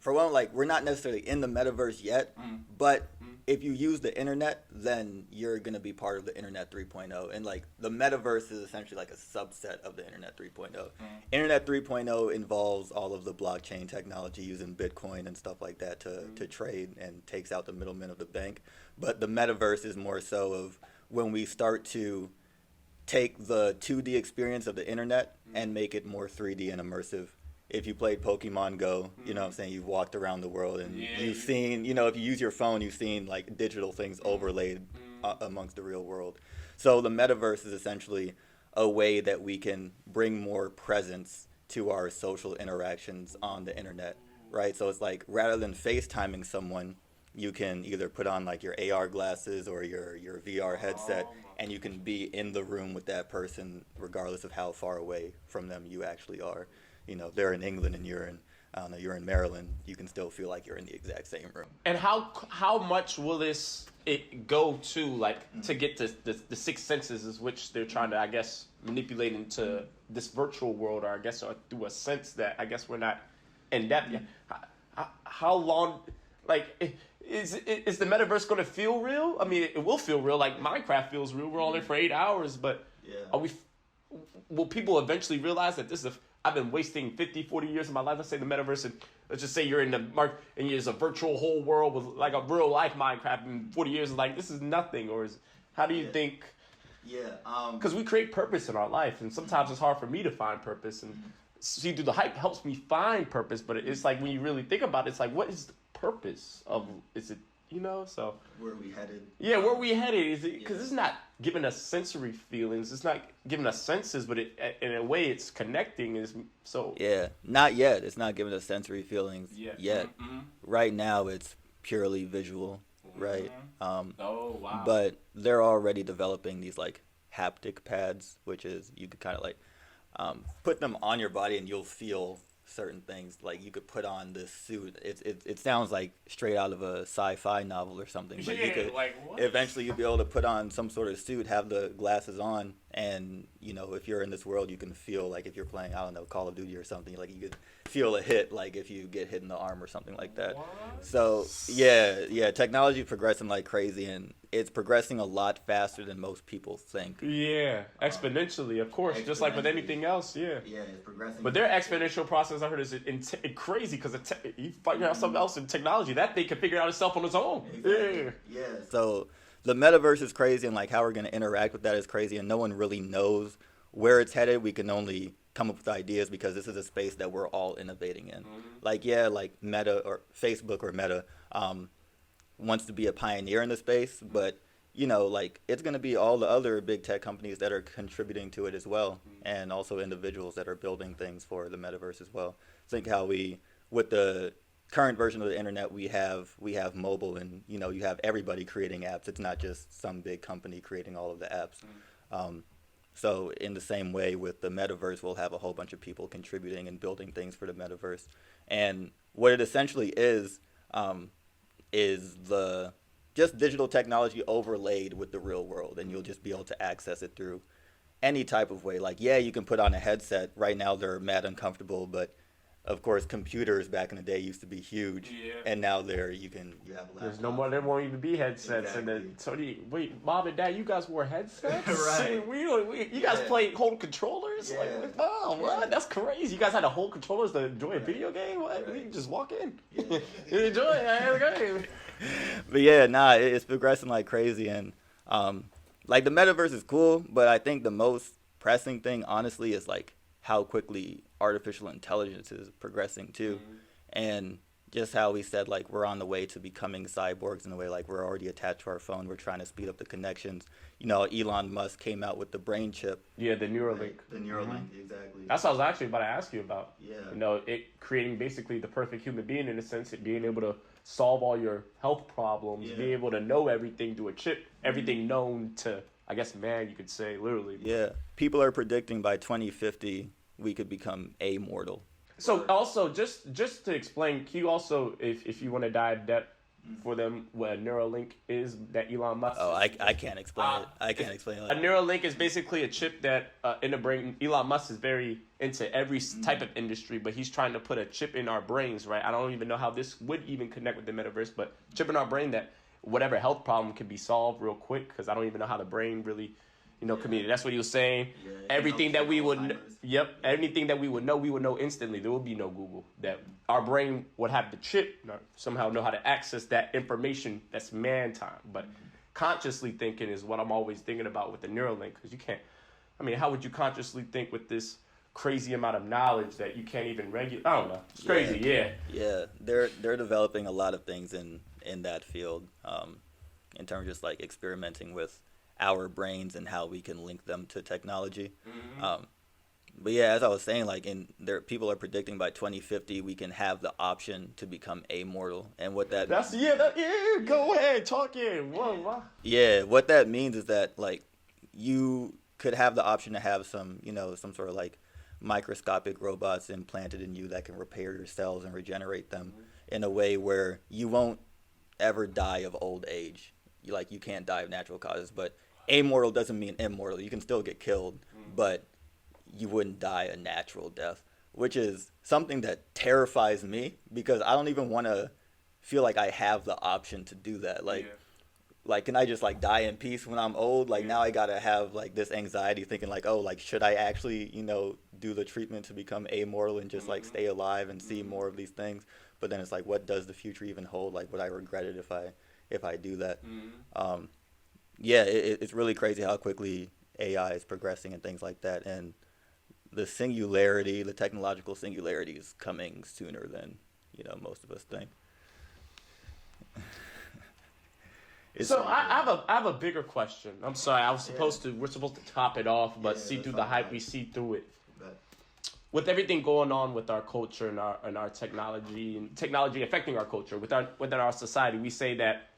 for one, like, we're not necessarily in the metaverse yet, but if you use the internet, then you're going to be part of the Internet 3.0. And, like, the metaverse is essentially like a subset of the Internet 3.0. Internet 3.0 involves all of the blockchain technology using Bitcoin and stuff like that to trade, and takes out the middlemen of the bank. But the metaverse is more so of when we start to take the 2D experience of the internet and make it more 3D and immersive. If you played Pokemon Go, you know what I'm saying, you've walked around the world and you've seen, if you use your phone, you've seen like digital things overlaid amongst the real world. So the metaverse is essentially a way that we can bring more presence to our social interactions on the internet, right? So it's like, rather than FaceTiming someone, you can either put on like your AR glasses or your VR headset, and you can be in the room with that person regardless of how far away from them you actually are. If they're in England and you're in Maryland, you can still feel like you're in the exact same room. And how much will it go to, like, to get to the six senses, is which they're trying to, I guess, manipulate into this virtual world, or I guess through a sense that I guess we're not in depth yet. How long, like, is the metaverse going to feel real? I mean, it will feel real. Like Minecraft feels real. We're only for 8 hours, but will people eventually realize that this is I've been wasting 50, 40 years of my life. Let's say the metaverse, and let's just say you're in the market and there's a virtual whole world with like a real life Minecraft, and 40 years is like, this is nothing. Or how do you think? Yeah. Because we create purpose in our life, and sometimes it's hard for me to find purpose. And see, through the hype helps me find purpose, but it's like when you really think about it, it's like, what is the purpose of? Is it? So where are we headed? Yeah, where are we headed? Is it because it's not giving us sensory feelings? It's not giving us senses, but in a way, it's connecting. Yeah, not yet. It's not giving us sensory feelings yet. Mm-hmm. Right now, it's purely visual, right? Oh wow! But they're already developing these like haptic pads, which is you could kind of like put them on your body and you'll feel certain things. Like you could put on this suit. It sounds like straight out of a sci-fi novel or something. But you could eventually you'll be able to put on some sort of suit, have the glasses on, and if you're in this world, you can feel like if you're playing, I don't know, Call of Duty or something, like you could feel a hit, like if you get hit in the arm or something like that. What? So yeah, technology is progressing like crazy, and it's progressing a lot faster than most people think. Yeah, exponentially, of course, just like with anything else. Yeah, it's progressing. But their exponential process, I heard, is crazy because you figure out something else in technology that they can figure out itself on its own. Exactly. Yeah. So the metaverse is crazy, and like how we're going to interact with that is crazy, and no one really knows where it's headed. We can only come up with ideas because this is a space that we're all innovating in. Like Meta or Facebook or Meta wants to be a pioneer in the space, but it's going to be all the other big tech companies that are contributing to it as well, and also individuals that are building things for the metaverse as well. Think how with the current version of the internet, we have mobile, and you have everybody creating apps. It's not just some big company creating all of the apps. So in the same way with the metaverse, we'll have a whole bunch of people contributing and building things for the metaverse. And what it essentially is the just digital technology overlaid with the real world, and you'll just be able to access it through any type of way. Like, you can put on a headset. Right now they're mad uncomfortable, but of course computers back in the day used to be huge, and now you have laptops. There's no more. There won't even be headsets. Exactly. And wait, Mom and Dad, you guys wore headsets? Right. You guys played hold controllers? Yeah. Like, Mom, what? That's crazy. You guys had to hold controllers to enjoy a video game? What? Right. You just walk in. You enjoy it. Have a game. But it's progressing like crazy, and like the metaverse is cool, but I think the most pressing thing, honestly, is like how quickly artificial intelligence is progressing too, and just how we said like we're on the way to becoming cyborgs in a way. Like we're already attached to our phone. We're trying to speed up the connections. Elon Musk came out with the brain chip. Yeah, the Neuralink. Right. The Neuralink, exactly. That's what I was actually about to ask you about. Yeah. It creating basically the perfect human being in a sense, it being able to solve all your health problems, being able to know everything through a chip, everything known to, I guess, man, you could say, literally. Yeah. People are predicting by 2050 we could become immortal. So also, just to explain, can you also, if you want to dive depth for them, what a Neuralink is that Elon Musk? Oh, I can't explain it. I can't explain A it. Neuralink is basically a chip that in the brain. Elon Musk is very into every type of industry, but he's trying to put a chip in our brains, right? I don't even know how this would even connect with the metaverse, but chip in our brain that whatever health problem can be solved real quick, because I don't even know how the brain really, community. That's what he was saying. Yeah, Everything that we would, Alzheimer's. anything that we would know instantly. There would be no Google. That our brain would have the chip, somehow know how to access that information. That's man time. But consciously thinking is what I'm always thinking about with the Neuralink, because you can't. I mean, how would you consciously think with this crazy amount of knowledge that you can't even regulate? I don't know. It's crazy. Yeah, they're developing a lot of things in that field, in terms of just like experimenting with our brains and how we can link them to technology. But yeah, as I was saying, like people are predicting by 2050 we can have the option to become amortal, and what that Go ahead, talk in. Whoa. Yeah, what that means is that like you could have the option to have some sort of like microscopic robots implanted in you that can repair your cells and regenerate them in a way where you won't ever die of old age. You can't die of natural causes, but amortal doesn't mean immortal. You can still get killed, but you wouldn't die a natural death, which is something that terrifies me because I don't even want to feel like I have the option to do that. Like, can I just like die in peace when I'm old? Like now I gotta have like this anxiety thinking like, oh, like should I actually, do the treatment to become amortal and just like stay alive and see more of these things? But then it's like, what does the future even hold? Like, would I regret it if I do that? It's really crazy how quickly AI is progressing and things like that, and the technological singularity is coming sooner than most of us think. I have a bigger question. I'm sorry, we're supposed to top it off, but see through the hype, we see through it. With everything going on with our culture and our technology and technology affecting our culture within our society, we say that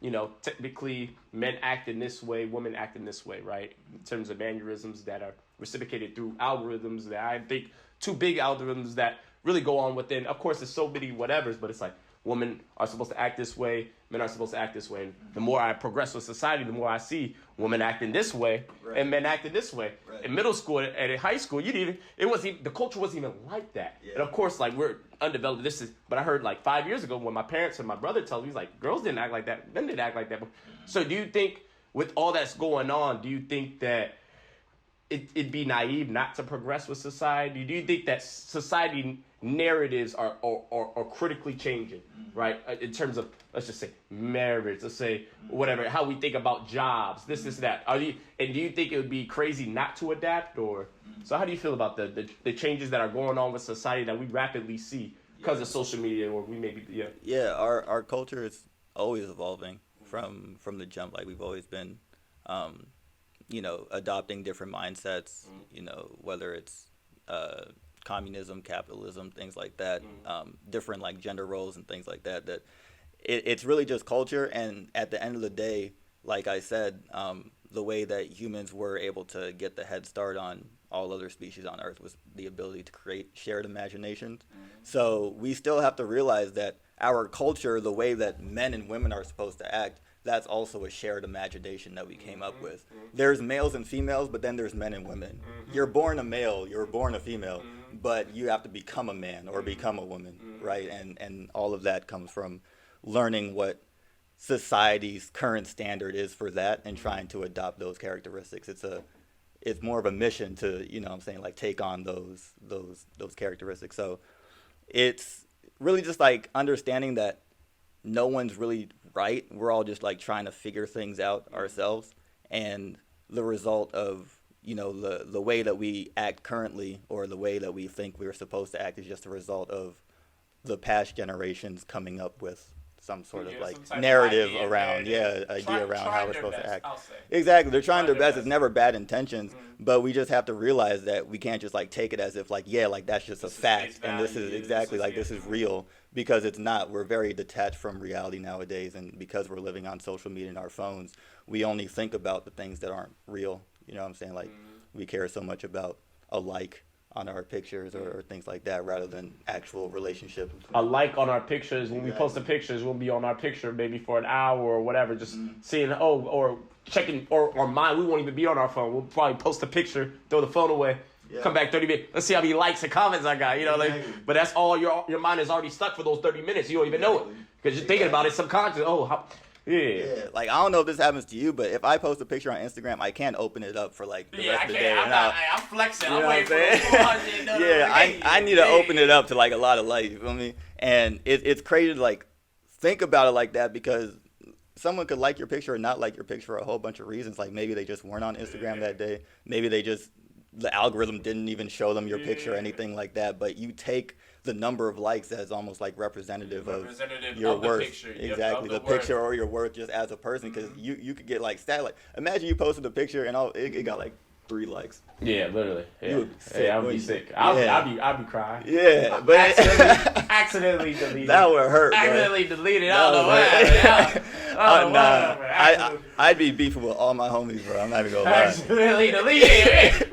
typically men act in this way, women act in this way, right? In terms of mannerisms that are reciprocated through algorithms that I think two big algorithms that really go on within. Of course, there's so many whatevers, but it's like women are supposed to act this way, men are supposed to act this way. And the more I progress with society, the more I see women acting this way and men acting this way. Right. In middle school and in high school, the culture wasn't even like that. Yeah. And of course, like we're undeveloped. But I heard like 5 years ago when my parents and my brother told me, he's like, girls didn't act like that, men didn't act like that. So do you think with all that's going on, do you think that it'd be naive not to progress with society? Do you think that society narratives are critically changing, right? In terms of, let's just say, marriage, let's say, whatever, how we think about jobs, this, that. And do you think it would be crazy not to adapt? So how do you feel about the changes that are going on with society that we rapidly see because of social media, or we maybe, Yeah, our culture is always evolving from the jump. Like we've always been adopting different mindsets, whether it's communism, capitalism, things like that, different like gender roles and things like that, it's really just culture. And at the end of the day, like I said, the way that humans were able to get the head start on all other species on Earth was the ability to create shared imaginations. So we still have to realize that our culture, the way that men and women are supposed to act, that's also a shared imagination that we came up with. There's males and females, but then there's men and women. You're born a male, you're born a female, but you have to become a man or become a woman, right? And all of that comes from learning what society's current standard is for that and trying to adopt those characteristics. It's more of a mission to, like take on those characteristics. So it's really just like understanding that no one's really right. We're all just like trying to figure things out ourselves, and the result of the way that we act currently, or the way that we think we're supposed to act, is just a result of the past generations coming up with some sort of like narrative around how we're supposed to act. Exactly, they're trying their best. It's never bad intentions, but we just have to realize that we can't just like take it as if like that's just a fact, and this is exactly like this is real, because it's not. We're very detached from reality nowadays, and because we're living on social media and our phones, we only think about the things that aren't real. You know what I'm saying? Like we care so much about a like on our pictures or things like that, rather than actual relationship. A like on our pictures, when we post the pictures, we'll be on our picture maybe for an hour or whatever, just seeing, or checking, or mine, we won't even be on our phone. We'll probably post a picture, throw the phone away, come back 30 minutes. Let's see how many likes and comments I got, but that's all your mind is already stuck for those 30 minutes. You don't even know it because you're thinking about it subconsciously. Yeah, like I don't know if this happens to you, but if I post a picture on Instagram, I can't open it up for like the rest of the day. I'm flexing. I'm waiting for the 400. I need to open it up to like a lot of likes. You feel me? And it's crazy to like think about it like that, because someone could like your picture or not like your picture for a whole bunch of reasons. Like maybe they just weren't on Instagram that day. Maybe the algorithm didn't even show them your picture or anything like that. But you take the number of likes as almost like representative of your worth. Picture. Exactly, the picture or your worth just as a person, because you could get like imagine you posted a picture and it got like 3 likes. Yeah, literally. Yeah. You would be sick. I would be sick. I'd be crying. Yeah, but accidentally deleted. That would hurt. Accidentally deleted. I don't know what. I'd be beefing with all my homies, bro. I'm not even gonna lie. Accidentally deleted.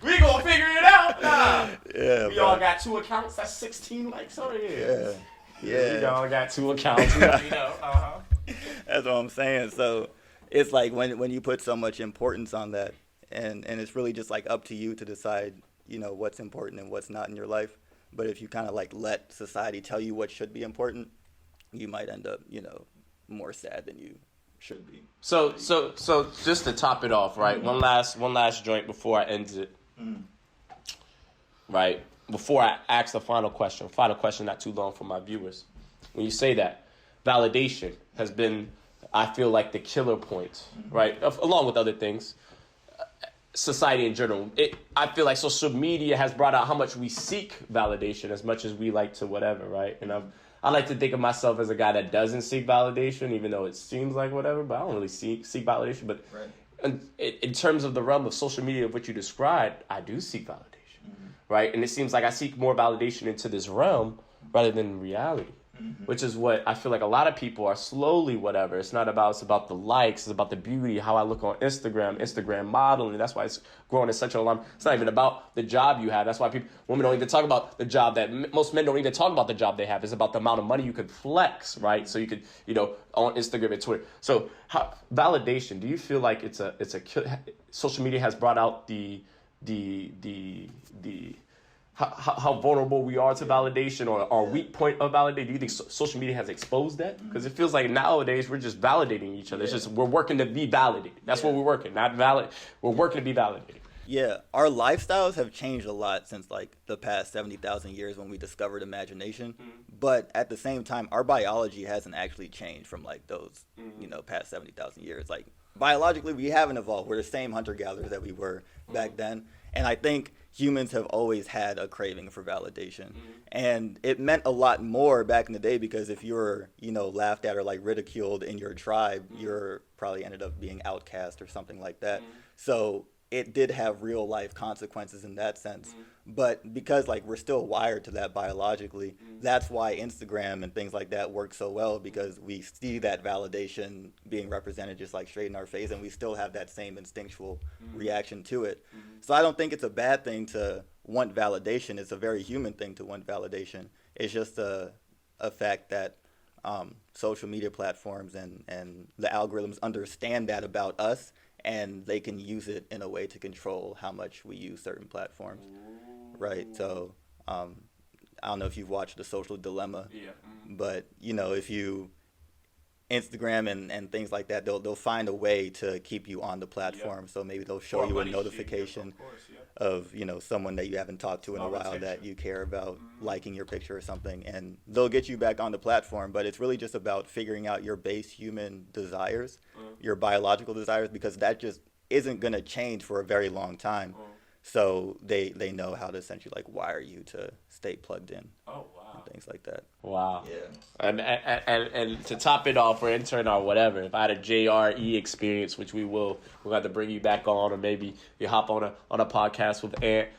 We gonna figure it out. Yeah, we all got 2 accounts. That's 16 likes on it. Yeah. We all got 2 accounts. That's what I'm saying. So it's like when you put so much importance on that, and it's really just like up to you to decide, what's important and what's not in your life. But if you kind of like let society tell you what should be important, you might end up, more sad than you should be. So just to top it off, right? One last joint before I end it. Right? Before I ask the final question not too long for my viewers. When you say that, validation has been, I feel like, the killer point, right? Along with other things, society in general. I feel like social media has brought out how much we seek validation as much as we like to whatever, right? And I like to think of myself as a guy that doesn't seek validation, even though it seems like whatever, but I don't really seek validation. But in terms of the realm of social media, of what you described, I do seek validation, right? And it seems like I seek more validation into this realm rather than reality. Which is what I feel like a lot of people are slowly whatever. It's about the likes. It's about the beauty, how I look on Instagram modeling. That's why it's growing at such an alarm. It's not even about the job you have. That's why women don't even talk about the job most men don't even talk about the job they have. It's about the amount of money you could flex, right? So you could, on Instagram and Twitter. So validation, do you feel like social media has brought out how vulnerable we are to validation, or our weak point of validation? Do you think social media has exposed that? Because it feels like nowadays we're just validating each other. It's just we're working to be validated. That's what we're working, not valid. We're working to be validated. Yeah, our lifestyles have changed a lot since like the past 70,000 years when we discovered imagination. But at the same time, our biology hasn't actually changed from like those, past 70,000 years. Like biologically, we haven't evolved. We're the same hunter-gatherers that we were back then. And I think humans have always had a craving for validation. And it meant a lot more back in the day, because if you were, laughed at or like ridiculed in your tribe, you're probably ended up being outcast or something like that. So it did have real life consequences in that sense. But because like we're still wired to that biologically, that's why Instagram and things like that work so well, because we see that validation being represented just like straight in our face, and we still have that same instinctual reaction to it. So I don't think it's a bad thing to want validation. It's a very human thing to want validation. It's just a fact that social media platforms and the algorithms understand that about us, and they can use it in a way to control how much we use certain platforms. Right. So I don't know if you've watched The Social Dilemma, but if you Instagram and things like that, they'll find a way to keep you on the platform. So maybe they'll show you a notification of someone that you haven't talked to in a while that you care about liking your picture or something, and they'll get you back on the platform. But it's really just about figuring out your base human desires, your biological desires, because that just isn't going to change for a very long time. So they know how to essentially like wire you to stay plugged in. Oh wow. And things like that. Wow. Yeah. And to top it off for intern or whatever, if I had a JRE experience, which we'll have to bring you back on, or maybe you hop on a podcast with Ant,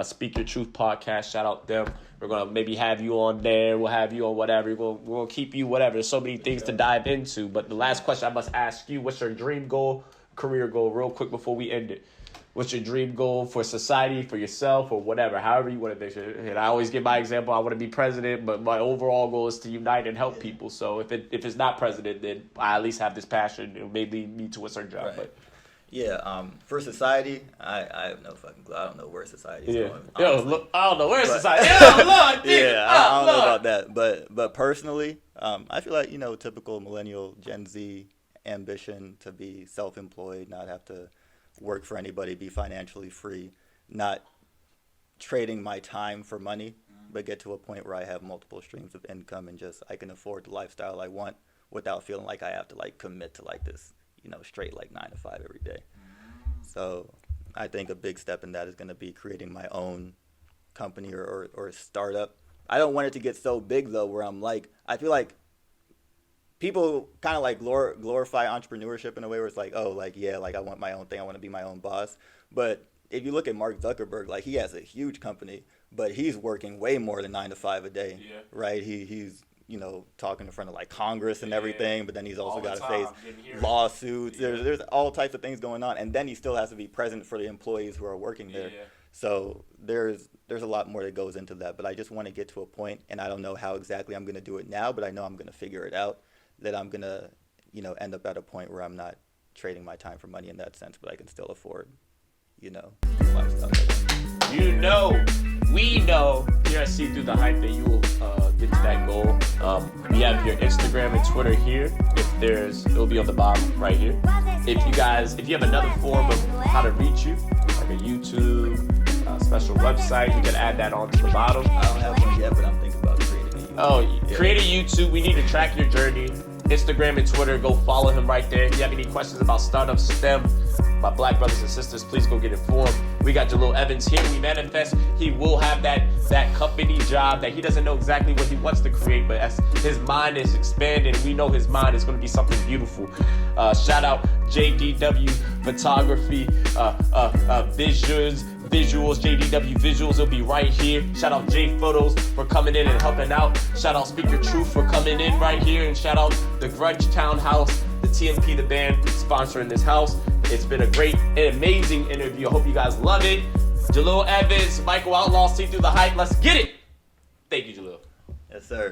Speak Your Truth podcast. Shout out them. We're gonna maybe have you on there. We'll have you on whatever. We'll keep you whatever. There's so many things to dive into. But the last question I must ask you: what's your dream goal, career goal, real quick before we end it? What's your dream goal for society, for yourself, or whatever, however you want to think it. And I always give my example, I want to be president, but my overall goal is to unite and help people. So if it's not president, then I at least have this passion. It may lead me to a certain job. Right. But yeah, for society, I have no fucking clue. I don't know where society is going. Look, I don't know where society. I don't know about that. But personally, I feel like, typical millennial Gen Z ambition to be self-employed, not have to work for anybody, be financially free, not trading my time for money, but get to a point where I have multiple streams of income and just I can afford the lifestyle I want without feeling like I have to like commit to like this, straight like 9 to 5 every day. So I think a big step in that is going to be creating my own company or startup. I don't want it to get so big though, where I'm like, I feel like people kind of like glorify entrepreneurship in a way where it's like, oh, like, yeah, like I want my own thing. I want to be my own boss. But if you look at Mark Zuckerberg, like he has a huge company, but he's working way more than 9 to 5 a day, right? He's, talking in front of like Congress and everything, but then he's also got to face lawsuits. There's all types of things going on. And then he still has to be present for the employees who are working there. So there's a lot more that goes into that. But I just want to get to a point, and I don't know how exactly I'm going to do it now, but I know I'm going to figure it out, that I'm going to, end up at a point where I'm not trading my time for money in that sense, but I can still afford, lifestyle. We know here at See Through the Hype that you will get to that goal. We have your Instagram and Twitter here. It'll be on the bottom right here. If you have another form of how to reach you, like a YouTube, special website, you can add that onto the bottom. I don't have one yet, but I'm thinking about creating a YouTube. Create a YouTube. We need to track your journey. Instagram and Twitter, go follow him right there. If you have any questions about startup STEM, my black brothers and sisters, please go get informed. We got Jalil Evans here. We manifest. He will have that company job that he doesn't know exactly what he wants to create, but as his mind is expanding, we know his mind is going to be something beautiful. Shout out JDW Photography, Visuals, JDW Visuals will be right here. Shout out J Photos for coming in and helping out. Shout out Speak Your Truth for coming in right here. And shout out the Grudge Townhouse, the TMP, the band, sponsoring this house. It's been a great and amazing interview. I hope you guys love it. Jalil Evans, Michael Outlaw, See Through the Hype. Let's get it. Thank you, Jalil. Yes, sir.